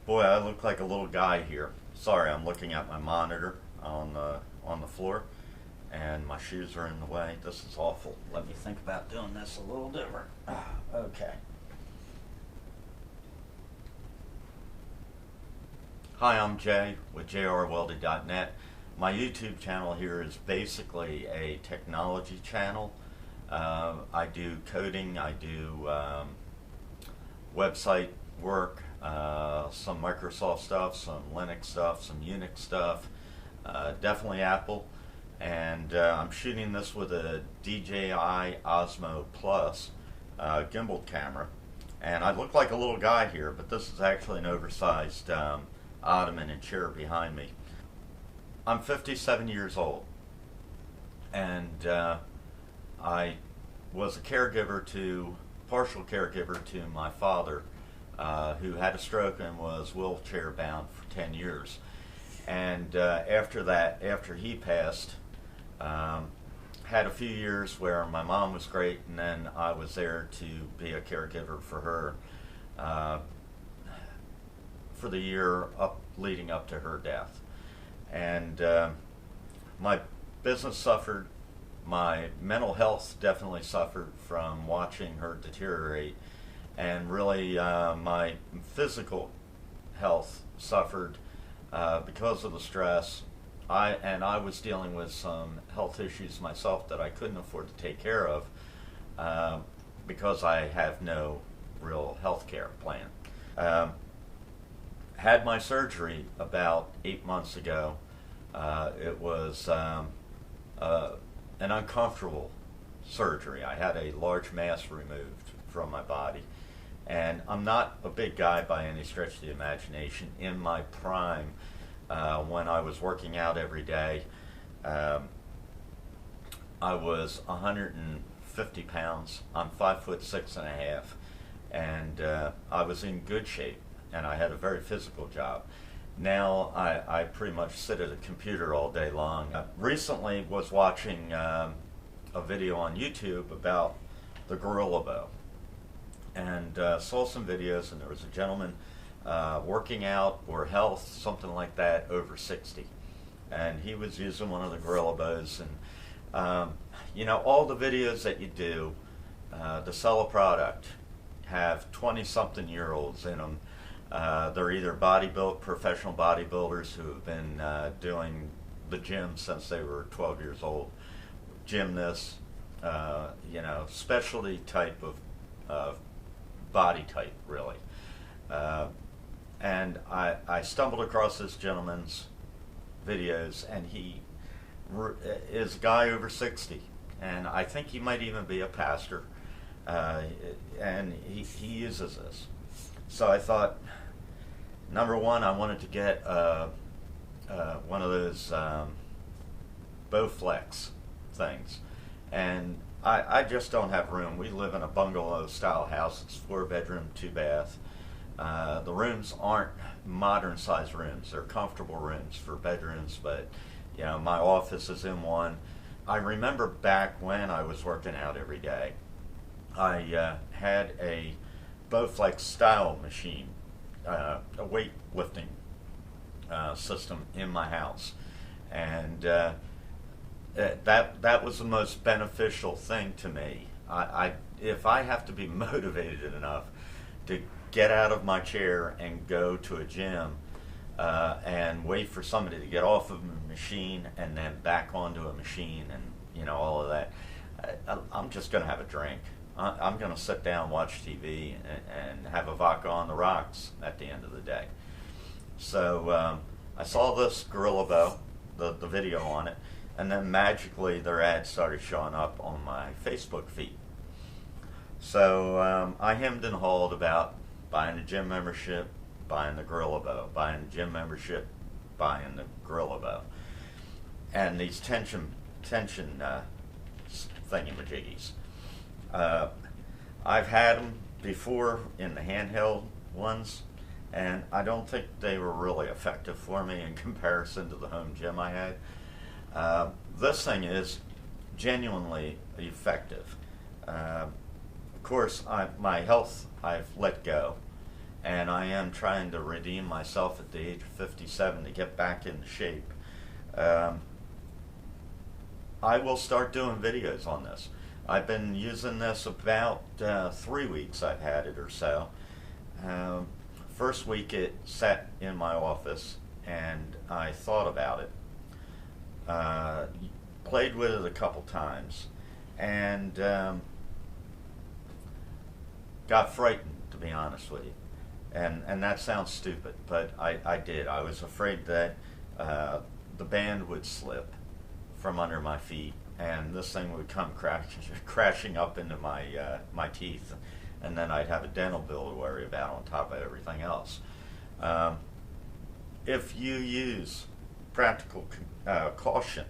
Boy, I look like a little guy here. Sorry, I'm looking at my monitor on the floor, and my shoes are in the way. This is awful. Let me think about doing this a little different. Okay. Hi, I'm Jay with jrwelded.net. My YouTube channel here is basically a technology channel. I do coding, I do website work, some Microsoft stuff, some Linux stuff, some Unix stuff, definitely Apple. And I'm shooting this with a DJI Osmo Plus gimbal camera. And I look like a little guy here, but this is actually an oversized ottoman and chair behind me. I'm 57 years old, and I was a partial caregiver to my father, who had a stroke and was wheelchair bound for 10 years. And after he passed, had a few years where my mom was great, and then I was there to be a caregiver for her for the year leading up to her death. And my business suffered. My mental health definitely suffered from watching her deteriorate, and really my physical health suffered because of the stress. I was dealing with some health issues myself that I couldn't afford to take care of because I have no real health care plan. Had my surgery about 8 months ago. It was an uncomfortable surgery. I had a large mass removed from my body, and I'm not a big guy by any stretch of the imagination. In my prime, when I was working out every day, I was 150 pounds. I'm 5'6.5", and I was in good shape, and I had a very physical job. Now I pretty much sit at a computer all day long. Recently was watching a video on YouTube about the Gorilla Bow, and saw some videos, and there was a gentleman working out or health, something like that, over 60, and he was using one of the Gorilla Bows. And you know, all the videos that you do to sell a product have 20-something-year-olds in them. They're either professional bodybuilders who have been doing the gym since they were 12 years old, gymnasts, specialty type of body type, really. And I stumbled across this gentleman's videos, and he is a guy over 60, and I think he might even be a pastor, and he uses this. So I thought, number one, I wanted to get one of those Bowflex things, and I just don't have room. We live in a bungalow-style house. It's 4-bedroom, 2-bath. The rooms aren't modern-sized rooms. They're comfortable rooms for bedrooms, but you know, my office is in one. I remember back when I was working out every day, I had a Bowflex style machine, a weightlifting system in my house, and that was the most beneficial thing to me. If I have to be motivated enough to get out of my chair and go to a gym and wait for somebody to get off of a machine and then back onto a machine, and all of that, I'm just going to have a drink. I'm going to sit down, watch TV, and have a vodka on the rocks at the end of the day. So I saw this Gorilla Bow, the video on it, and then magically their ads started showing up on my Facebook feed. So I hemmed and hawed about buying a gym membership, buying the Gorilla Bow, buying a gym membership, buying the Gorilla Bow, and these tension thingamajiggies. I've had them before in the handheld ones, and I don't think they were really effective for me in comparison to the home gym I had. This thing is genuinely effective. Of course, my health I've let go, and I am trying to redeem myself at the age of 57 to get back into shape. Um, I will start doing videos on this. I've been using this about 3 weeks I've had it or so. First week it sat in my office and I thought about it. Played with it a couple times and got frightened, to be honest with you. And that sounds stupid, but I did. I was afraid that the band would slip from under my feet, and this thing would come crashing up into my teeth, and then I'd have a dental bill to worry about on top of everything else. If you use practical caution,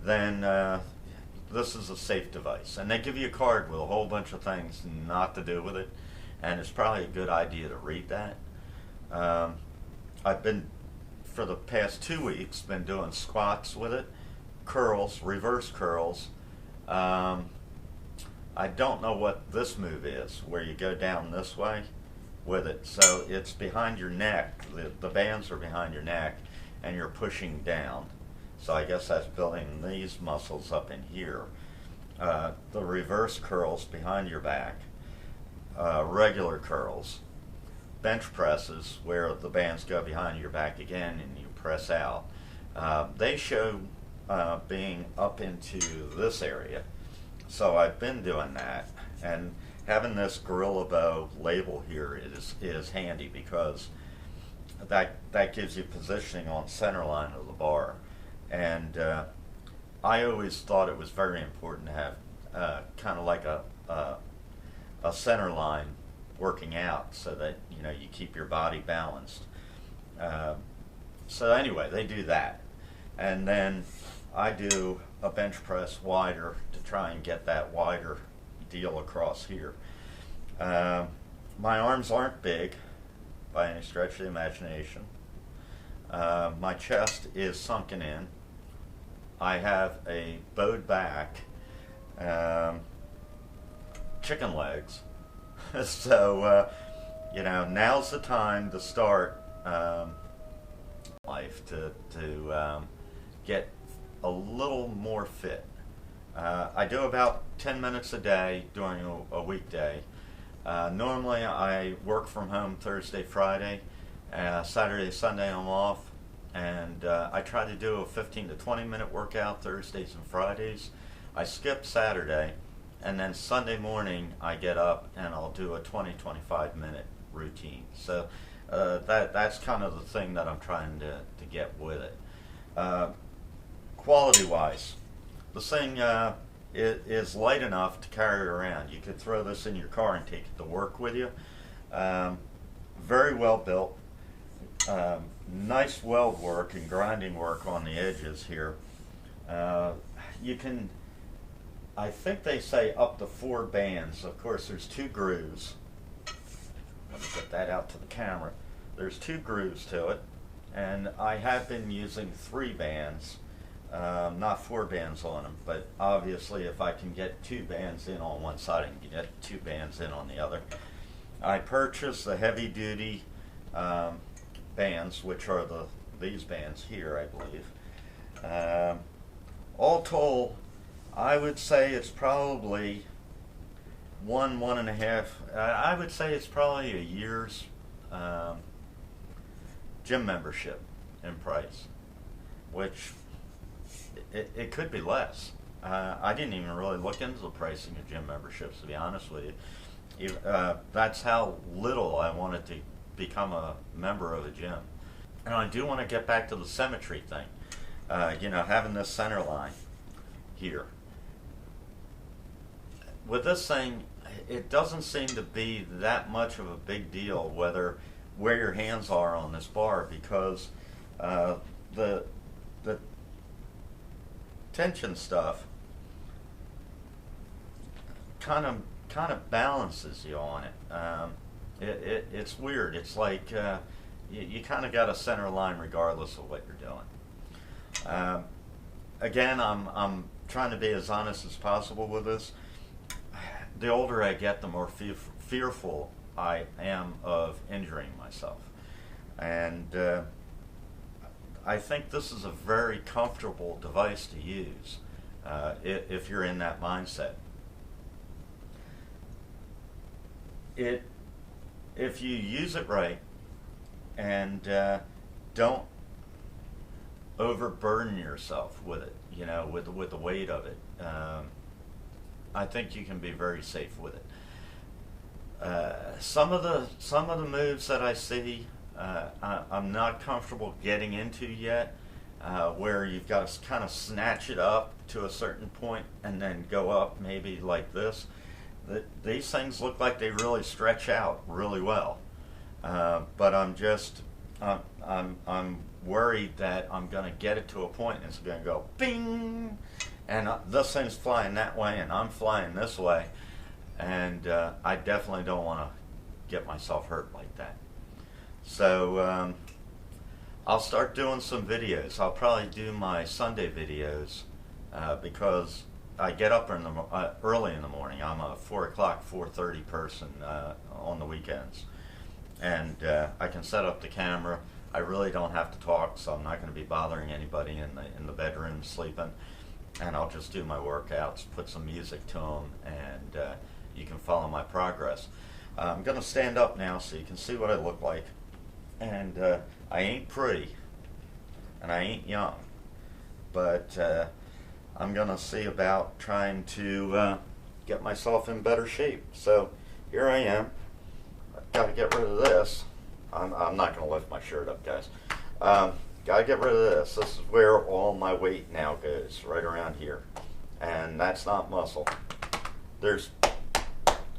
then this is a safe device, and they give you a card with a whole bunch of things not to do with it, and it's probably a good idea to read that. I've been, for the past 2 weeks, been doing squats with it, curls, reverse curls. I don't know what this move is, where you go down this way with it. So it's behind your neck. The bands are behind your neck, and you're pushing down. So I guess that's building these muscles up in here. The reverse curls behind your back. Regular curls. Bench presses, where the bands go behind your back again and you press out. They show being up into this area. So I've been doing that, and having this Gorilla Bow label here is handy because that gives you positioning on center line of the bar. And I always thought it was very important to have kind of like a center line working out, so that you keep your body balanced. So anyway, they do that, and then I do a bench press wider to try and get that wider deal across here. My arms aren't big by any stretch of the imagination. My chest is sunken in. I have a bowed back, chicken legs. So, now's the time to start life, to get a little more fit. I do about 10 minutes a day during a weekday. Normally I work from home Thursday, Friday. Saturday, Sunday I'm off. And I try to do a 15 to 20 minute workout Thursdays and Fridays. I skip Saturday, and then Sunday morning I get up and I'll do a 20-25 minute routine. So that's kind of the thing that I'm trying to get with it. Quality wise, this thing is light enough to carry around. You could throw this in your car and take it to work with you. Very well built. Nice weld work and grinding work on the edges here. You can, I think they say up to 4 bands. Of course, there's 2 grooves. Let me get that out to the camera. There's 2 grooves to it, and I have been using 3 bands, not 4 bands on them, but obviously if I can get 2 bands in on one side, I can get 2 bands in on the other. I purchased the heavy duty bands, which are these bands here, I believe. All told, I would say it's probably 1.5. I would say it's probably a year's gym membership in price, which it could be less. I didn't even really look into the pricing of gym memberships, to be honest with you. That's how little I wanted to become a member of a gym. And I do want to get back to the symmetry thing. Having this center line here. With this thing, it doesn't seem to be that much of a big deal where your hands are on this bar, because the tension stuff kind of balances you on it. It's weird. It's like you kind of got a center line regardless of what you're doing. Again, I'm trying to be as honest as possible with this. The older I get, the more fearful I am of injuring myself. And I think this is a very comfortable device to use if you're in that mindset. If you use it right and don't overburden yourself with it, with the weight of it, I think you can be very safe with it. Some of the moves that I see, I'm not comfortable getting into yet, where you've got to kind of snatch it up to a certain point and then go up maybe like this. These things look like they really stretch out really well, but I'm worried that I'm going to get it to a point and it's going to go bing, and this thing's flying that way and I'm flying this way, and I definitely don't want to get myself hurt like that. So I'll start doing some videos. I'll probably do my Sunday videos because I get up early in the morning. I'm a 4 o'clock, 4:30 person on the weekends, and I can set up the camera. I really don't have to talk, so I'm not going to be bothering anybody in the bedroom sleeping, and I'll just do my workouts, put some music to them, and you can follow my progress. I'm going to stand up now so you can see what I look like, and I ain't pretty, and I ain't young, but I'm going to see about trying to get myself in better shape. So here I am. I've got to get rid of this. I'm not going to lift my shirt up, guys. Got to get rid of this. This is where all my weight now goes, right around here. And that's not muscle. There's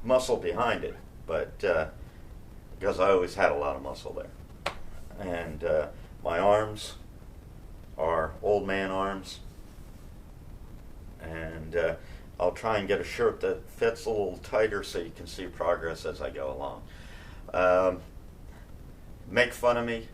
muscle behind it, but because I always had a lot of muscle there. And my arms are old man arms. And I'll try and get a shirt that fits a little tighter so you can see progress as I go along. Make fun of me,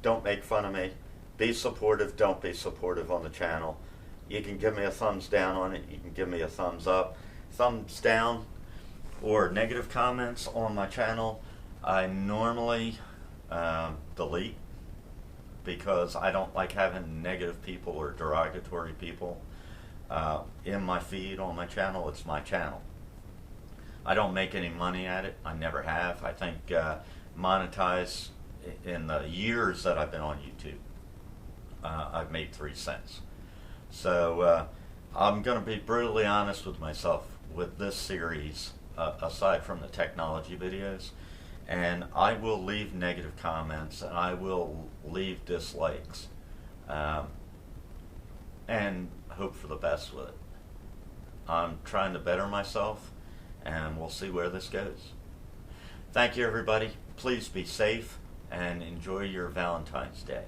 don't make fun of me. Be supportive, don't be supportive on the channel. You can give me a thumbs down on it, you can give me a thumbs up. Thumbs down or negative comments on my channel, I normally delete, because I don't like having negative people or derogatory people in my feed on my channel. It's my channel. I don't make any money at it. I never have. I think monetize in the years that I've been on YouTube, I've made 3 cents. So I'm going to be brutally honest with myself with this series, aside from the technology videos, and I will leave negative comments and I will leave dislikes, and hope for the best with it. I'm trying to better myself, and we'll see where this goes. Thank you, everybody. Please be safe and enjoy your Valentine's Day.